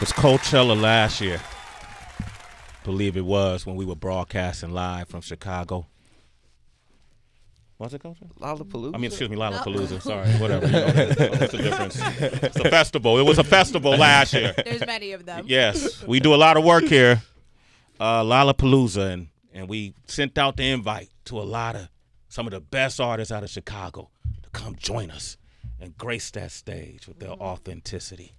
was Coachella last year. Believe it was when we were broadcasting live from Chicago. Was it Coachella? Lollapalooza? I mean, excuse me, Lollapalooza. No. Sorry, whatever. You know, what's the difference? It's a festival. It was a festival last year. There's many of them. Yes, we do a lot of work here. Lollapalooza, and we sent out the invite to some of the best artists out of Chicago to come join us and grace that stage with their authenticity.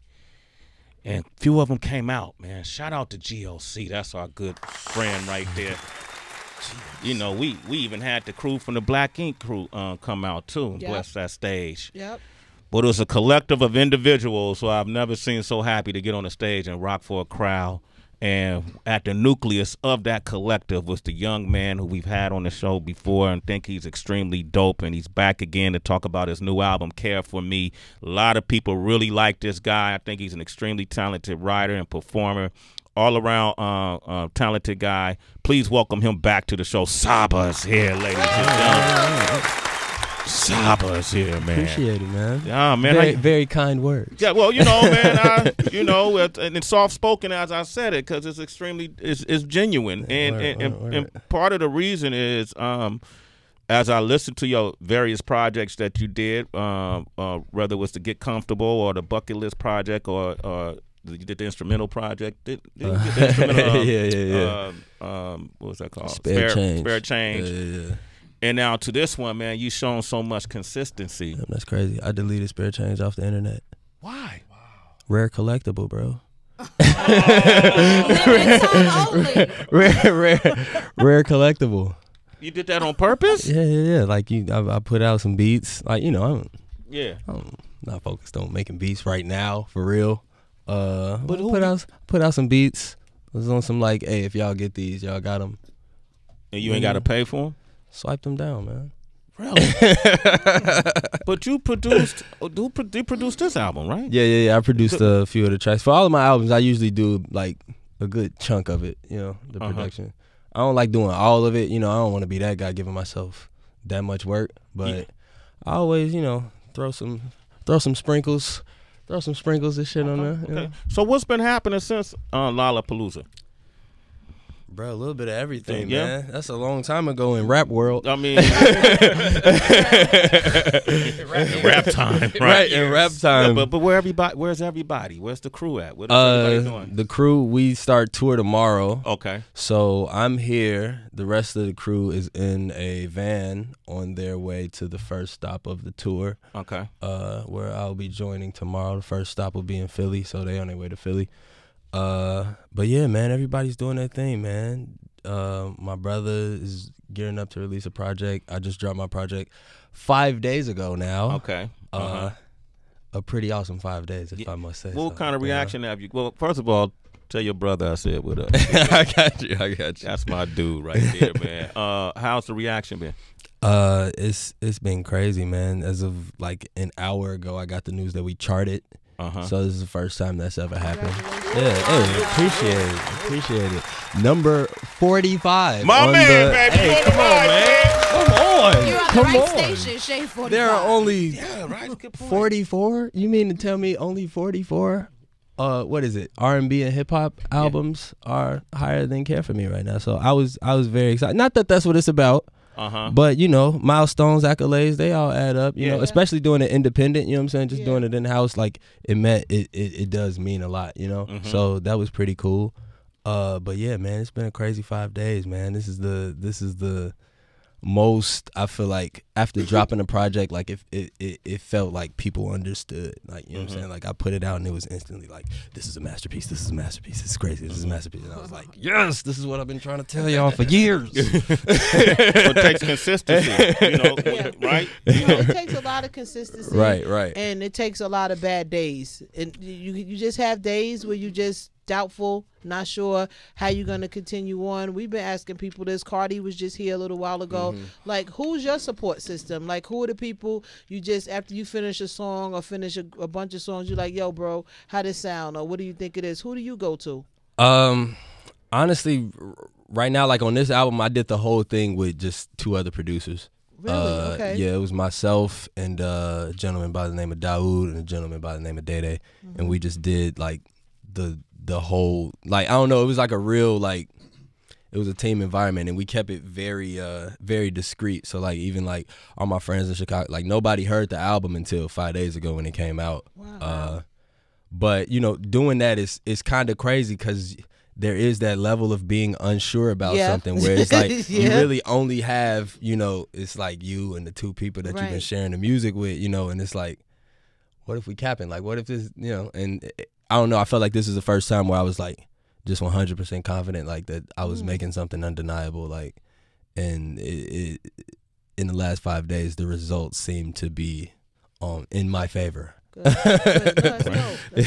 And few of them came out, man. Shout out to GOC. That's our good friend right there. You know, we even had the crew from the Black Ink crew come out, too, and bless that stage. Yep. But it was a collective of individuals who I've never seen so happy to get on the stage and rock for a crowd. And at the nucleus of that collective was the young man who we've had on the show before and think he's extremely dope, and he's back again to talk about his new album, Care For Me. A lot of people really like this guy. I think he's an extremely talented writer and performer, all-around talented guy. Please welcome him back to the show. Saba's here, ladies and gentlemen. Saba's here, man. Appreciate it, man. Yeah, man. Very, very kind words. Yeah, well, you know, man, and it's soft-spoken as I said it because it's extremely, it's genuine. And part of the reason is as I listened to your various projects that you did, whether it was the Get Comfortable or the Bucket List project or you did the instrumental project. Did you get the instrumental? What was that called? Spare Change. Spare Change. Yeah. And now to this one, man, you've shown so much consistency. Damn, that's crazy. I deleted Spare Change off the internet. Why? Wow. Rare collectible, bro. Rare collectible. You did that on purpose? Yeah. Like I put out some beats. Like, you know, I'm not focused on making beats right now, for real. But put out some beats. I was on some like, hey, if y'all get these, y'all got them. And you ain't got to pay for them? Swipe them down, man. Really? But you produced this album, right? Yeah. I produced a few of the tracks. For all of my albums, I usually do like a good chunk of it, you know, the production. I don't like doing all of it, you know, I don't want to be that guy giving myself that much work. But I always, you know, throw some sprinkles. Throw some sprinkles and shit on there. Okay. You know? So what's been happening since Lollapalooza? Bro, a little bit of everything, man. That's a long time ago in rap world. I mean, rap time, right? In rap time. Yeah, but where's everybody? Where's the crew at? What is everybody doing? The crew, we start tour tomorrow. Okay. So I'm here. The rest of the crew is in a van on their way to the first stop of the tour. Okay. Where I'll be joining tomorrow. The first stop will be in Philly, so they on their way to Philly. But yeah, man, everybody's doing their thing, man. My brother is gearing up to release a project. I just dropped my project 5 days ago now. Okay. A pretty awesome 5 days, if I must say. What kind of reaction have you? Well, first of all, tell your brother I said what up. I got you. That's my dude right there, man. How's the reaction been? It's been crazy, man. As of like an hour ago, I got the news that we charted. So this is the first time that's ever happened. Yeah, hey, appreciate it. Number 45. My man, baby. Hey, come on, man. You're on the right station, Shade 45. There are only 44? You mean to tell me only 44? What is it? R&B and hip hop albums are higher than Care For Me right now. So I was very excited. Not that that's what it's about. But, you know, milestones, accolades, they all add up, you know, especially doing it independent, you know what I'm saying? Just doing it in-house, like, it does mean a lot, you know? So that was pretty cool. But, yeah, man, it's been a crazy 5 days, man. This is the most, I feel like, after dropping a project, like, it felt like people understood, like, you know what I'm saying? Like, I put it out and it was instantly like, this is a masterpiece, this is a masterpiece, this is crazy, this is a masterpiece. And I was like, yes, this is what I've been trying to tell y'all for years. It takes consistency, you know, right? You know, it takes a lot of consistency. Right. And it takes a lot of bad days. And you just have days where you just doubtful, not sure how you're going to continue on. We've been asking people this. Cardi was just here a little while ago. Like, who's your support system? Like, who are the people you just, after you finish a song or finish a bunch of songs, you're like, yo, bro, how this sound? Or what do you think it is? Who do you go to? Honestly, right now, like on this album, I did the whole thing with just 2 other producers. Really? Okay. Yeah, it was myself and a gentleman by the name of Daoud and a gentleman by the name of Dede. And we just did like the the whole, like, I don't know, it was like a real, like, it was a team environment, and we kept it very very discreet. So like even like all my friends in Chicago, like nobody heard the album until 5 days ago when it came out. Wow. But you know, doing that is kind of crazy because there is that level of being unsure about something where it's like you really only have, you know, it's like you and the two people that you've been sharing the music with, you know, and it's like, what if we capping? Like, what if this, you know, and I don't know, I felt like this is the first time where I was like just 100% confident, like that I was making something undeniable, like, and it in the last 5 days, the results seem to be in my favor.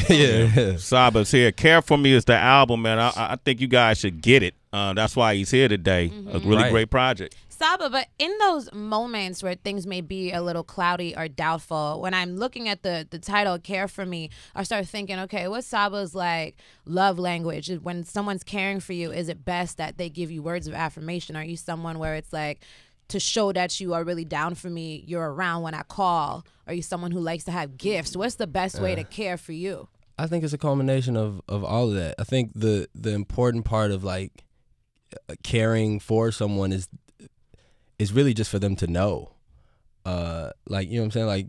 Yeah. Saba's here. Care For Me is the album, man. I think you guys should get it. That's why he's here today. A really great project. Saba, but in those moments where things may be a little cloudy or doubtful, when I'm looking at the title Care For Me, I start thinking, okay, what's Saba's like love language? When someone's caring for you, is it best that they give you words of affirmation? Are you someone where it's like, to show that you are really down for me, you're around when I call? Are you someone who likes to have gifts? What's the best way to care for you? I think it's a culmination of all of that. I think the important part of like caring for someone is really just for them to know. Like, you know what I'm saying? Like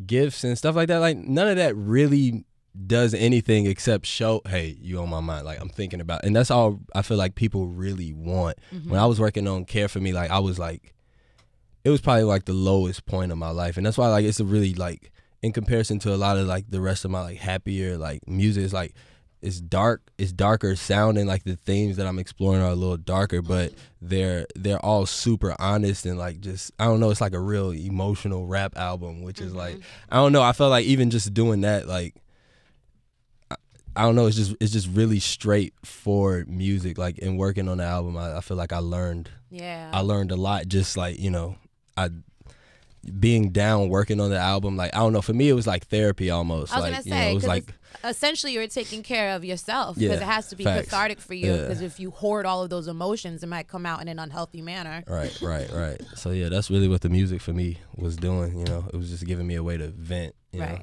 gifts and stuff like that, like none of that really does anything except show, hey, you on my mind, like I'm thinking about, and that's all I feel like people really want. When I was working on Care For Me, like I was like, it was probably like the lowest point of my life, and that's why like it's a really like, in comparison to a lot of like the rest of my like happier like music, it's like it's darker sounding, like the themes that I'm exploring are a little darker, but they're all super honest and like just, I don't know, it's like a real emotional rap album, which is like, I don't know, I felt like even just doing that, like I don't know, it's just really straightforward music. Like in working on the album, I feel like I learned a lot. Just like, you know, being down working on the album, like I don't know, for me it was like therapy almost. I was like, gonna say, you know, it was like essentially you're taking care of yourself because it has to be cathartic for you. Because if you hoard all of those emotions, it might come out in an unhealthy manner. Right. So yeah, that's really what the music for me was doing. You know, it was just giving me a way to vent. You know?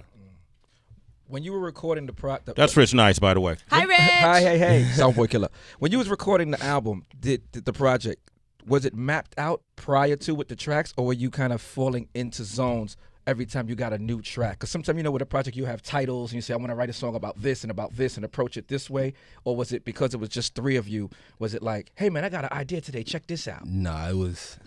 When you were recording that's Rich Nice, by the way. Hi, Rich. Hey, Soundboy Killer. When you was recording the album, did the project, was it mapped out prior to with the tracks, or were you kind of falling into zones every time you got a new track? Because sometimes, you know, with a project you have titles and you say, I want to write a song about this and approach it this way, or was it because it was just three of you? Was it like, hey man, I got an idea today, check this out? Nah, it was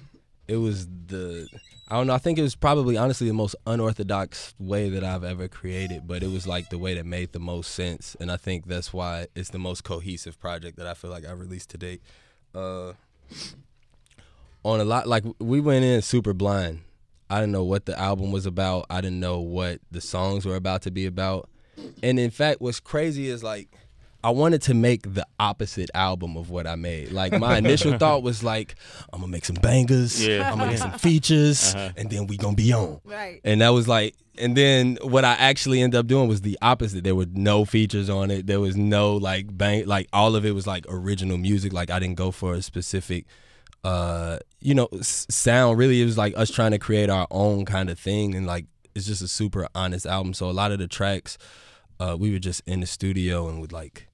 I don't know, I think it was probably honestly the most unorthodox way that I've ever created, but it was like the way that made the most sense, and I think that's why it's the most cohesive project that I feel like I've released to date. On a lot, like we went in super blind. I didn't know what the album was about. I didn't know what the songs were about to be about. And in fact, what's crazy is like, I wanted to make the opposite album of what I made. Like my initial thought was like, I'm gonna make some bangers, I'm gonna get some features, and then we gonna be on. Right. And that was like, and then what I actually ended up doing was the opposite. There were no features on it. There was no like bang, like all of it was like original music. Like I didn't go for a specific, you know, sound. Really, it was like us trying to create our own kind of thing, and like it's just a super honest album. So a lot of the tracks, we were just in the studio and would like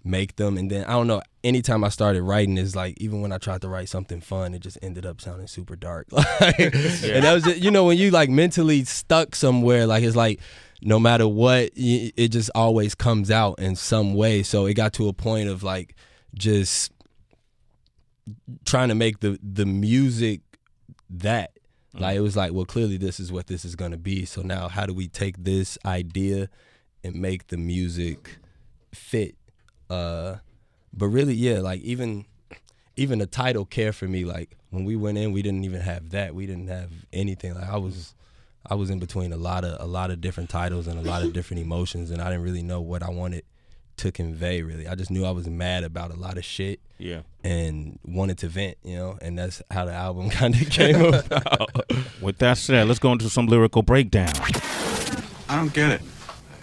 make them, and then I don't know, anytime I started writing, is like, even when I tried to write something fun, it just ended up sounding super dark. Like, and that was just, you know, when you like mentally stuck somewhere, like it's like no matter what, it just always comes out in some way. So it got to a point of like just trying to make the music that like, it was like, well, clearly this is what this is going to be, so now how do we take this idea and make the music fit? But really, yeah, like even the title Care For Me, like when we went in, we didn't even have that. We didn't have anything. Like I was in between a lot of different titles and a lot of different emotions, and I didn't really know what I wanted to convey, really. I just knew I was mad about a lot of shit, and wanted to vent, you know, and that's how the album kind of came about. With that said, let's go into some lyrical breakdown. I don't get it.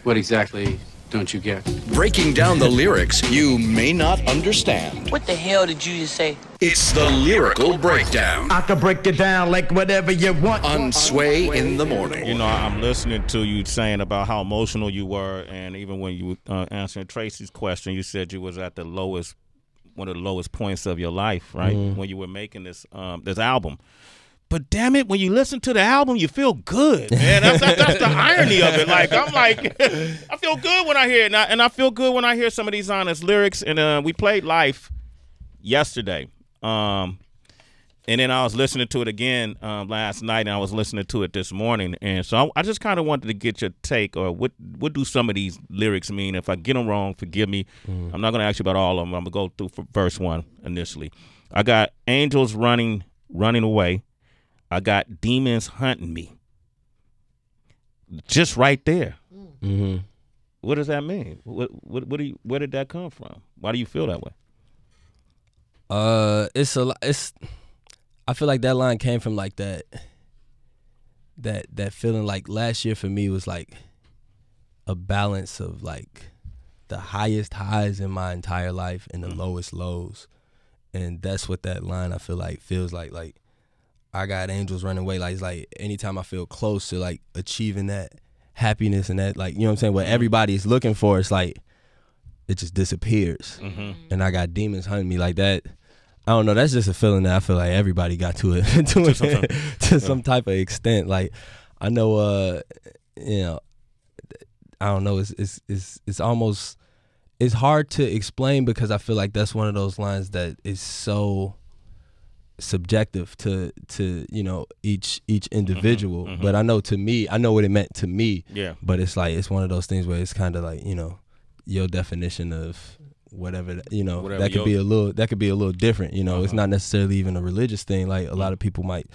What exactly don't you get? Breaking down the lyrics you may not understand. What the hell did you just say? It's the Lyrical Breakdown I can break it down like whatever you want. on Sway in the Morning. You know, I'm listening to you saying about how emotional you were, and even when you were answering Tracy's question, you said you was at the lowest, one of the lowest points of your life, right? When you were making this this album. But damn it, when you listen to the album, you feel good, man. That's the irony of it. Like I'm like, I feel good when I hear it, and I feel good when I hear some of these honest lyrics. And we played Life yesterday, and then I was listening to it again last night, and I was listening to it this morning. And so I just kind of wanted to get your take, or what do some of these lyrics mean? If I get them wrong, forgive me. I'm not going to ask you about all of them. I'm going to go through for verse 1 initially. I got angels running away. I got demons hunting me. Just right there. What does that mean? Where did that come from? Why do you feel that way? I feel like that line came from like that feeling. Like last year for me was like a balance of like the highest highs in my entire life and the lowest lows. And that's what that line I feel like feels like I got angels running away. Like it's like anytime I feel close to like achieving that happiness and that, like, you know what I'm saying, what everybody is looking for, it's like it just disappears. And I got demons hunting me like that. I don't know, that's just a feeling that I feel like everybody got to some type of extent. Like I know you know, I don't know, it's almost, it's hard to explain because I feel like that's one of those lines that is so subjective to you know, each individual. But I know to me, I know what it meant to me. Yeah. But it's like, it's one of those things where it's kind of like, you know, your definition of whatever, you know, whatever that could be a little different, you know. It's not necessarily even a religious thing. Like a lot of people might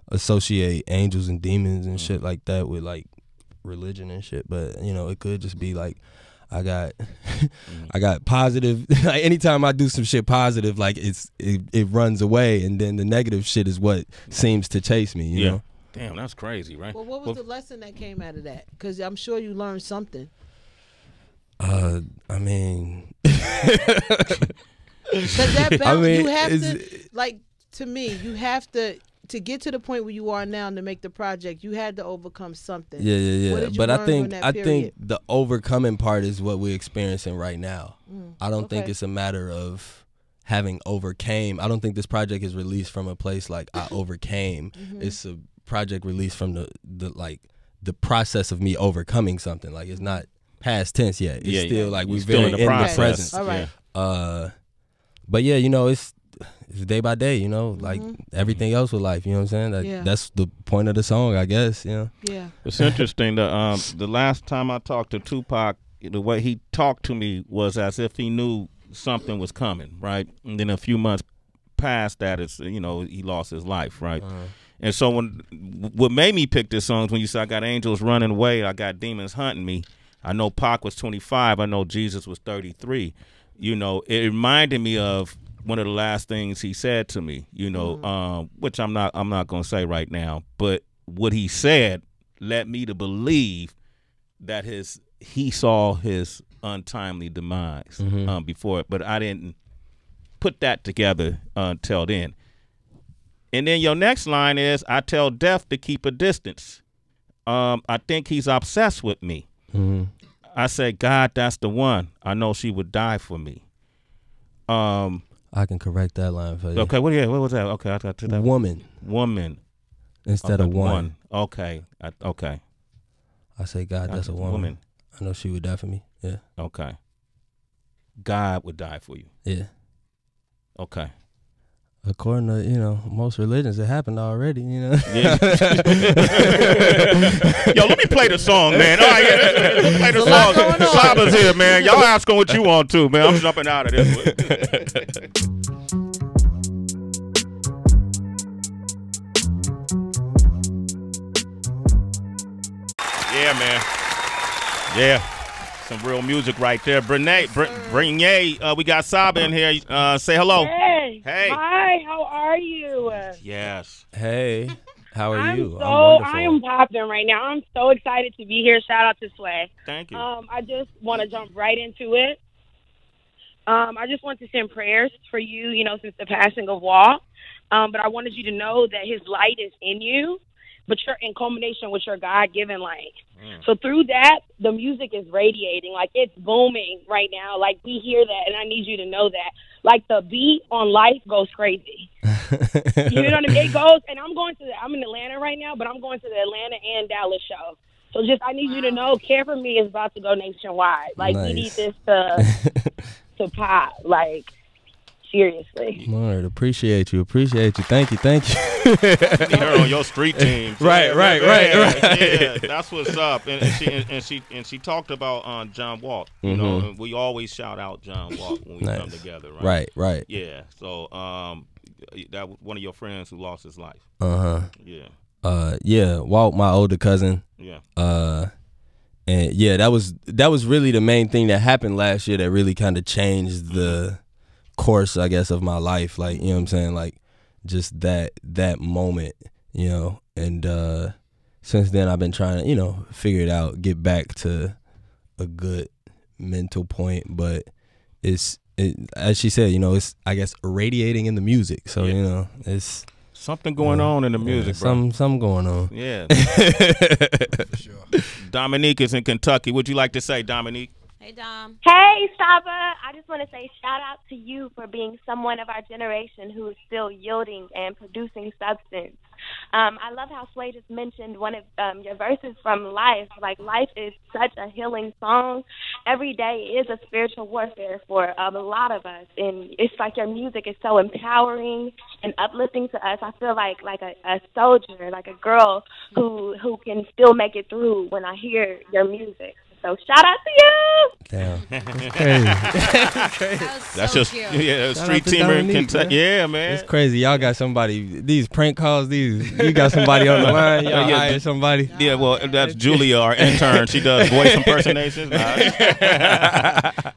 associate angels and demons and shit like that with like religion and shit, but you know, it could just be like I got positive. Like anytime I do some shit positive, like it runs away, and then the negative shit is what seems to chase me. You know. Damn, that's crazy, right? Well, what was the lesson that came out of that? Because I'm sure you learned something. I mean, because that balance, you have to, like, to me, you have to get to the point where you are now and to make the project, you had to overcome something. Yeah. But I think the overcoming part is what we're experiencing right now. I don't think it's a matter of having overcame. I don't think this project is released from a place like I overcame. It's a project released from the process of me overcoming something. Like it's not past tense yet. It's still like we're very in the present. All right. But yeah, you know, it's day by day, you know, like everything else with life, you know what I'm saying? Like, that's the point of the song, I guess, you know? Yeah. It's interesting that the last time I talked to Tupac, the way he talked to me was as if he knew something was coming, right? And then a few months past that, it's, you know, he lost his life, right? And so what made me pick this song is when you said I got angels running away, I got demons hunting me. I know Pac was 25, I know Jesus was 33. You know, it reminded me of one of the last things he said to me, you know, which I'm not going to say right now, but what he said led me to believe that he saw his untimely demise before it, but I didn't put that together until then. And then your next line is, I tell death to keep a distance. I think he's obsessed with me. I said, God, that's the one. I know she would die for me. I can correct that line for you. Okay, what was that? Okay, I got to that. Woman. Instead of one. Okay, okay. I say, God, that's a woman. I know she would die for me. Yeah. Okay. God would die for you. Yeah. Okay. According to, you know, most religions, it happened already, you know. Yeah. Yo, let me play the song, man. All right, let's play the song. Saba's here, man. Y'all ask what you want to, man. I'm jumping out of this one. Yeah, man. Yeah. Some real music right there. Brene, we got Saba in here. Say hello. Hey. Hey. Hi, how are you? Yes. Hey. How are you? I am popping right now. I'm so excited to be here. Shout out to Sway. Thank you. I just want to jump right into it. I just want to send prayers for you, since the passing of Walt. But I wanted you to know that his light is in you, but you're in combination with your God-given light. So through that, the music is radiating. Like, it's booming right now. Like, we hear that, and I need you to know that. Like, the beat on Life goes crazy. You know what I mean? It goes, and I'm in Atlanta right now, but I'm going to the Atlanta and Dallas show. So I need you to know, Care For Me is about to go nationwide. Like, we need this to pop. Like, seriously. Lord, appreciate you. Thank you. Need her on your street team. Right. Yeah, that's what's up. And she talked about John Walt. You know, and we always shout out John Walt when we come together. Right. Yeah. So that was one of your friends who lost his life. Yeah. Walt, my older cousin. Yeah. And yeah, that was really the main thing that happened last year that really kind of changed the course, I guess, of my life. Like, you know what I'm saying? Like, just that moment, and since then I've been trying to, figure it out, get back to a good mental point. But as she said, it's, I guess, radiating in the music. So, it's something going on in the music, bro. Something going on. Yeah. For sure. Dominique is in Kentucky. What'd you like to say, Dominique? Hey, Dom. Hey, Saba. I just want to say shout out to you for being someone of our generation who is still yielding and producing substance. I love how Sway just mentioned one of your verses from Life. Like, Life is such a healing song. Every day is a spiritual warfare for a lot of us. And it's like your music is so empowering and uplifting to us. I feel like a soldier, like a girl who can still make it through when I hear your music. So shout out to you. Damn. That's just cute. Yeah, street teamer in Kentucky. Yeah, man. It's crazy. Y'all got somebody. These prank calls. You got somebody on the line. Y'all hired somebody. Yeah, well, that's Julia, our intern. She does voice impersonations.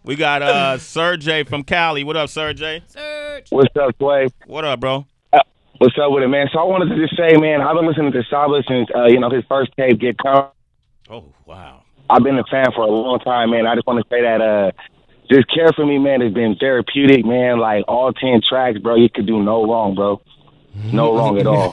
We got Sergey from Cali. What up, Sergey? What's up, Sway? What up, bro? What's up with it, man? So I wanted to just say, man, I've been listening to Saba since his first tape, Get Come. Oh, wow. I've been a fan for a long time, man. I just want to say that just Care For Me, man, has been therapeutic, man. Like, all 10 tracks, bro, you could do no wrong, bro. No wrong at all.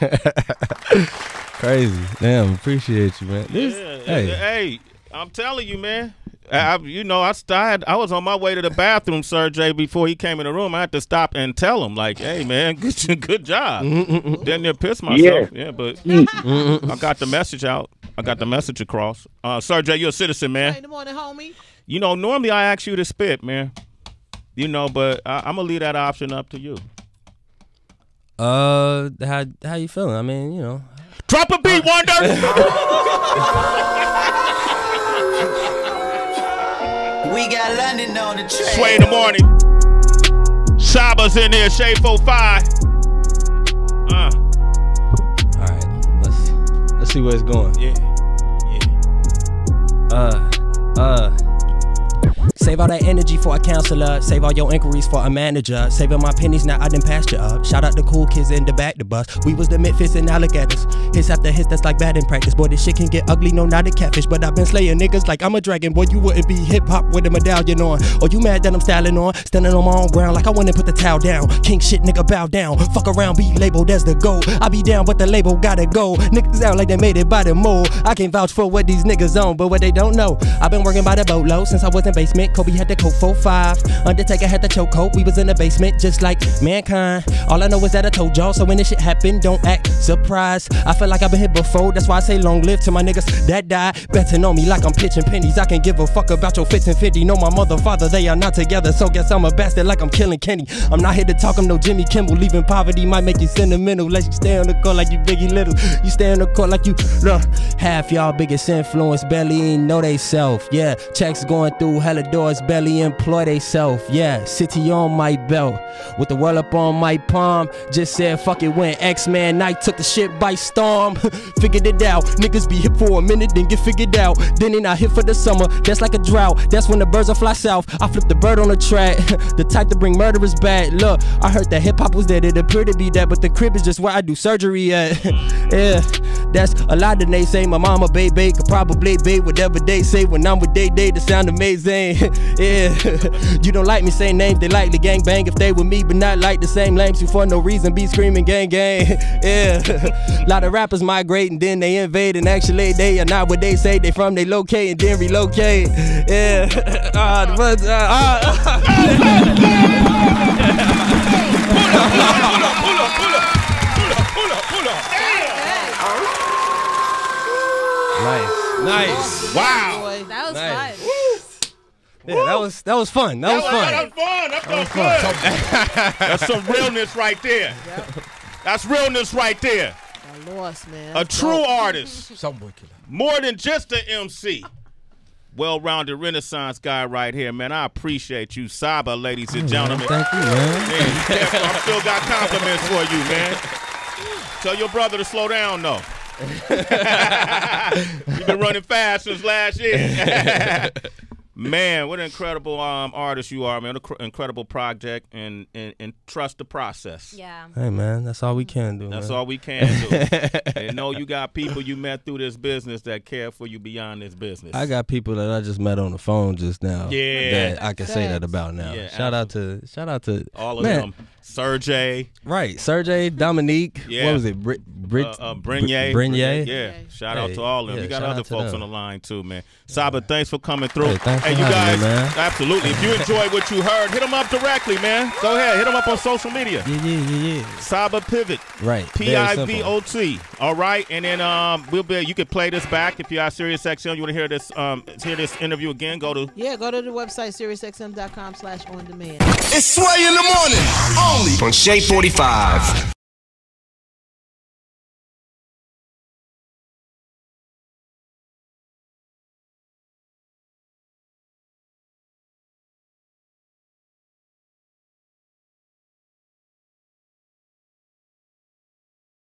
Crazy. Damn, appreciate you, man. Hey, I'm telling you, man. I was on my way to the bathroom, Sergey, before he came in the room. I had to stop and tell him, like, hey, man, good job. Didn't near piss myself. Yeah, but I got the message out. I got the message across. Sergey, you're a citizen, man. Hey, good morning, homie. Normally I ask you to spit, man. But I'm going to leave that option up to you. How you feeling? I mean, Drop a beat, Wonder! We got London on the track. Sway in the morning. Saba's in there, Shade 45. All right, let's see where it's going. Yeah. Save all that energy for a counselor. Save all your inquiries for a manager. Saving my pennies, now I done passed you up. Shout out the cool kids in the back the bus. We was the misfits and alligators. Hits after hits, that's like batting practice. Boy, this shit can get ugly, no, not a catfish. But I've been slaying niggas like I'm a dragon. Boy, you wouldn't be hip-hop with a medallion on. Or you mad that I'm styling on? Standing on my own ground like I wouldn't put the towel down. King shit, nigga, bow down. Fuck around, be labeled as the goal. I be down, but the label gotta go. Niggas out like they made it by the mold. I can't vouch for what these niggas on, but what they don't know, I've been working by the boatload since I was in basement. Kobe had the coat 4-5. Undertaker had the chokehold. We was in the basement just like mankind. All I know is that I told y'all, so when this shit happened, don't act surprised. I feel like I've been hit before, that's why I say long live to my niggas that died. Betting on me like I'm pitching pennies. I can give a fuck about your fits and 50. Know my mother, father, they are not together, so guess I'm a bastard like I'm killing Kenny. I'm not here to talk, I'm no Jimmy Kimmel. Leaving poverty might make you sentimental. Let you stay on the court like you Biggie Little. You stay on the court like you half y'all biggest influence barely even know they self. Yeah, checks going through hella doors. entrepreneurs barely employ theyself. Yeah, city on my belt with the world up on my palm. Just said fuck it when X-Man Night took the shit by storm. Figured it out, niggas be hip for a minute then get figured out. Then they not hit for the summer, that's like a drought. That's when the birds will fly south. I flip the bird on the track, the type to bring murderers back. Look, I heard that hip hop was dead, it appeared to be that, but the crib is just where I do surgery at. Yeah, that's a lot that they say. My mama baby could probably be whatever they say when I'm with they to sound amazing. Yeah, you don't like me say names, they like the gang bang if they with me, but not like the same lames who for no reason be screaming gang gang. Yeah, lot of rappers migrate and then they invade, and actually they are not what they say. They from they locate and then relocate. Yeah. Nice. Wow. That was Nice. fun. Yeah, that was fun. That was fun. That felt good. That's some realness right there. That's realness right there. I lost, man. A true artist. Some boy killer. More than just an MC. Well-rounded Renaissance guy right here, man. I appreciate you, Saba, ladies and gentlemen. Thank you, man. I still got compliments for you, man. Tell your brother to slow down, though. You've been running fast since last year. Man, what an incredible artist you are, man. Incredible project, and trust the process. Yeah. Hey, man, that's all we can do. That's man. all we can do. And know you got people you met through this business that care for you beyond this business. I got people that I just met on the phone just now. Yeah. That I can say that about now. Yeah, shout out to all of man. them. Sergey. Right. Sergey, Dominique. Yeah. What was it? Brenier. Yeah. Shout out to all of them. Yeah, you got shout other out to folks them. on the line too, man. Saba, thanks for coming through. Hey, thanks for you having guys, me, man. absolutely. If you enjoyed what you heard, hit them up directly, man. Go ahead, hit them up on social media. Yeah. Saba Pivot. Right. Pivot. All right, and then you can play this back if you're at SiriusXM. You want to hear this interview again? Go to the website SiriusXM.com/on-demand. It's Sway in the morning, only on Shade 45.